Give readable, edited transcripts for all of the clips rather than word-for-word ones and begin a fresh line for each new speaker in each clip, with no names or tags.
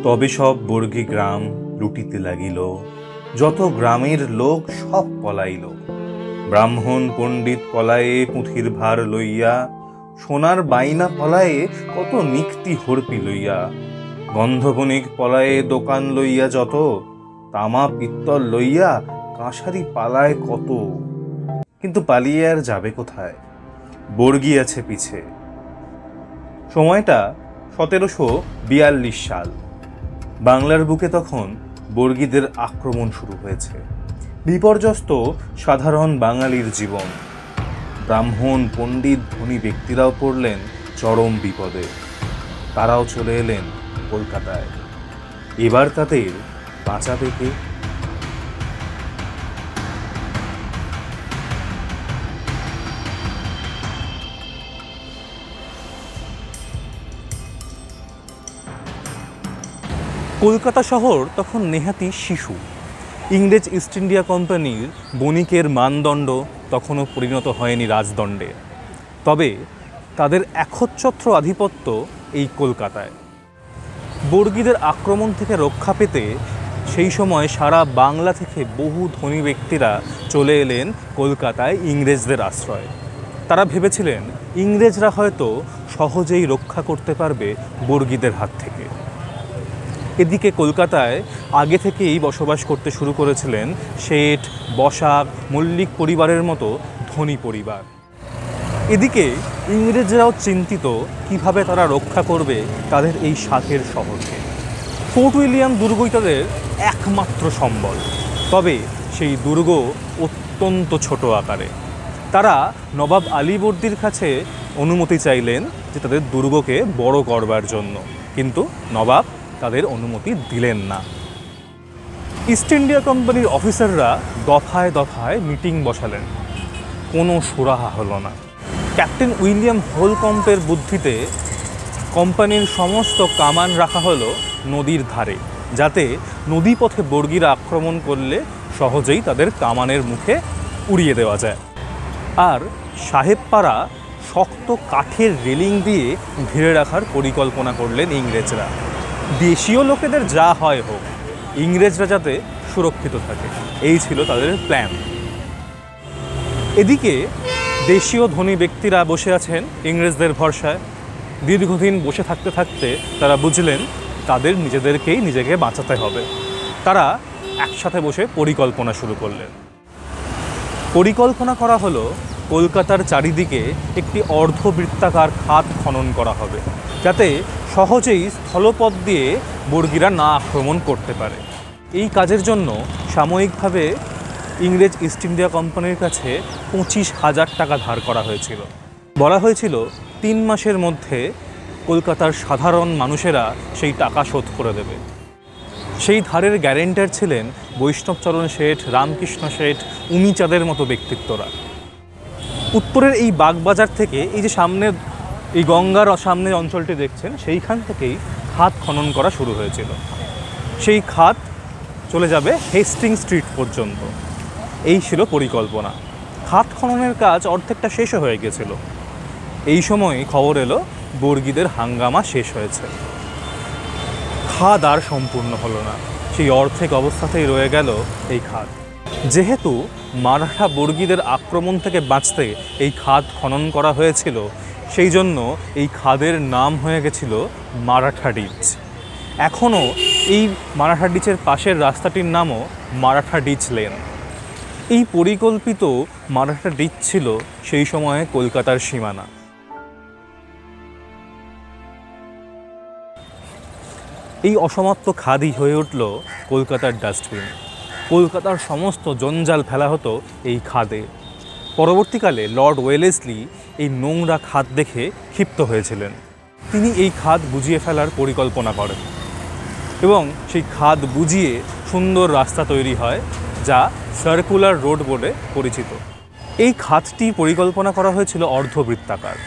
তবে সব বর্গী গ্রাম লুটিতে লাগিল, যত গ্রামের লোক সব পলাইল। ব্রাহ্মণ পণ্ডিত পলায়ে পুঁথির ভার লইয়া, সোনার বাইনা পলায়ে কত নিক্তি হরপি লইয়া। গন্ধবণিক পলায়ে দোকান লইয়া যত, তামা পিত্তল লইয়া কাঁসারি পালায় কত। কিন্তু পালিয়ে আর যাবে কোথায়, বর্গী আছে পিছে। সময়টা 1742 সাল। বাংলার বুকে তখন বর্গীদের আক্রমণ শুরু হয়েছে। বিপর্যস্ত সাধারণ বাঙালির জীবন। ব্রাহ্মণ পণ্ডিত ধনী ব্যক্তিরাও পড়লেন চরম বিপদে। তারাও চলে এলেন কলকাতায়। এবার তাদের বাঁচাবে কে? কলকাতা শহর তখন নেহাতি শিশু। ইংরেজ ইস্ট ইন্ডিয়া কোম্পানির বণিকের মানদণ্ড তখনও পরিণত হয়নি রাজদণ্ডে। তবে তাদের একচ্ছত্র আধিপত্য এই কলকাতায়। বর্গীদের আক্রমণ থেকে রক্ষা পেতে সেই সময় সারা বাংলা থেকে বহু ধনী ব্যক্তিরা চলে এলেন কলকাতায় ইংরেজদের আশ্রয়ে। তারা ভেবেছিলেন ইংরেজরা হয়তো সহজেই রক্ষা করতে পারবে বর্গীদের হাত থেকে। এদিকে কলকাতায় আগে থেকেই বসবাস করতে শুরু করেছিলেন শেঠ, বসাক, মল্লিক পরিবারের মতো ধনী পরিবার। এদিকে ইংরেজরাও চিন্তিত কিভাবে তারা রক্ষা করবে তাদের এই শাকের শহরকে। ফোর্ট উইলিয়াম দুর্গই তাদের একমাত্র সম্বল। তবে সেই দুর্গ অত্যন্ত ছোট আকারে। তারা নবাব আলীবর্দীর কাছে অনুমতি চাইলেন যে তাদের দুর্গকে বড় করবার জন্য, কিন্তু নবাব তাদের অনুমতি দিলেন না। ইস্ট ইন্ডিয়া কোম্পানির অফিসাররা দফায় দফায় মিটিং বসালেন, কোনো সুরাহা হলো না। ক্যাপ্টেন উইলিয়াম হোলকম্পের বুদ্ধিতে কোম্পানির সমস্ত কামান রাখা হলো নদীর ধারে, যাতে নদীপথে বর্গীরা আক্রমণ করলে সহজেই তাদের কামানের মুখে উড়িয়ে দেওয়া যায়। আর সাহেবপাড়া শক্ত কাঠের রেলিং দিয়ে ঘিরে রাখার পরিকল্পনা করলেন ইংরেজরা। দেশীয় লোকেদের যা হয় হোক, ইংরেজরা যাতে সুরক্ষিত থাকে, এই ছিল তাদের প্ল্যান। এদিকে দেশীয় ধনী ব্যক্তিরা বসে আছেন ইংরেজদের ভরসায়। দীর্ঘদিন বসে থাকতে থাকতে তারা বুঝলেন তাদের নিজেকে বাঁচাতে হবে। তারা একসাথে বসে পরিকল্পনা শুরু করলেন। পরিকল্পনা করা হলো কলকাতার চারিদিকে একটি অর্ধবৃত্তাকার খাত খনন করা হবে, যাতে সহজেই স্থলপথ দিয়ে বর্গীরা না আক্রমণ করতে পারে। এই কাজের জন্য সাময়িকভাবে ইংরেজ ইস্ট ইন্ডিয়া কোম্পানির কাছে 25,000 টাকা ধার করা হয়েছিল। বলা হয়েছিল 3 মাসের মধ্যে কলকাতার সাধারণ মানুষেরা সেই টাকা শোধ করে দেবে। সেই ধারের গ্যারেন্টার ছিলেন বৈষ্ণবচরণ শেঠ, রামকৃষ্ণ শেঠ, উমিচাঁদের মতো ব্যক্তিত্বরা। উত্তরের এই বাগবাজার থেকে এই যে সামনে এই গঙ্গার সামনের অঞ্চলটি দেখছেন, সেইখান থেকেই খাত খনন করা শুরু হয়েছিল। সেই খাত চলে যাবে হেস্টিং স্ট্রিট পর্যন্ত। এই ছিল পরিকল্পনা। খাত খননের কাজ অর্ধেকটা শেষও হয়ে গেছিল। এই সময় খবর এলো বর্গীদের হাঙ্গামা শেষ হয়েছে। খাদ আর সম্পূর্ণ হলো না, সেই অর্ধেক অবস্থাতেই রয়ে গেল এই খাদ। যেহেতু মারাঠা বর্গীদের আক্রমণ থেকে বাঁচতে এই খাদ খনন করা হয়েছিল, সেই জন্য এই খাদের নাম হয়ে গেছিল মারাঠা ডিচ। এখনও এই মারাঠা ডিচের পাশের রাস্তাটির নামও মারাঠা ডিচ লেন। এই পরিকল্পিত মারাঠা ডিচ ছিল সেই সময়ে কলকাতার সীমানা। এই অসমাপ্ত খাদই হয়ে উঠল কলকাতার ডাস্টবিন। কলকাতার সমস্ত জঞ্জাল ফেলা হতো এই খাদে। পরবর্তীকালে লর্ড ওয়েলেসলি এই নোংরা খাদ দেখে ক্ষিপ্ত হয়েছিলেন। তিনি এই খাদ বুজিয়ে ফেলার পরিকল্পনা করেন এবং সেই খাদ বুজিয়ে সুন্দর রাস্তা তৈরি হয়, যা সার্কুলার রোড বলে পরিচিত। এই খাদটি পরিকল্পনা করা হয়েছিল অর্ধবৃত্তাকার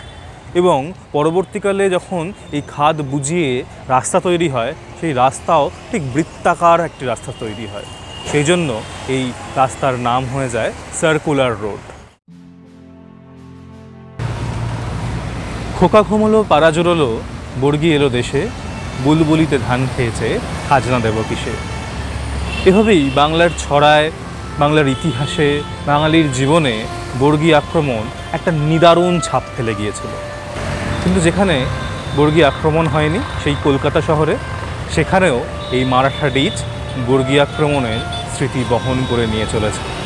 এবং পরবর্তীকালে যখন এই খাদ বুজিয়ে রাস্তা তৈরি হয়, সেই রাস্তাও ঠিক বৃত্তাকার একটি রাস্তা তৈরি হয়। সেই জন্য এই রাস্তার নাম হয়ে যায় সার্কুলার রোড। খোকা ঘুমলো পাড়া জুড়লো, বর্গী এলো দেশে, বুলবুলিতে ধান খেয়েছে, খাজনা দেব কিসে। এভাবেই বাংলার ছড়ায়, বাংলার ইতিহাসে, বাঙালির জীবনে বর্গী আক্রমণ একটা নিদারুণ ছাপ ফেলে গিয়েছিল। কিন্তু যেখানে বর্গী আক্রমণ হয়নি, সেই কলকাতা শহরে, সেখানেও এই মারাঠা ডিচ বর্গী আক্রমণের স্মৃতি বহন করে নিয়ে চলেছে।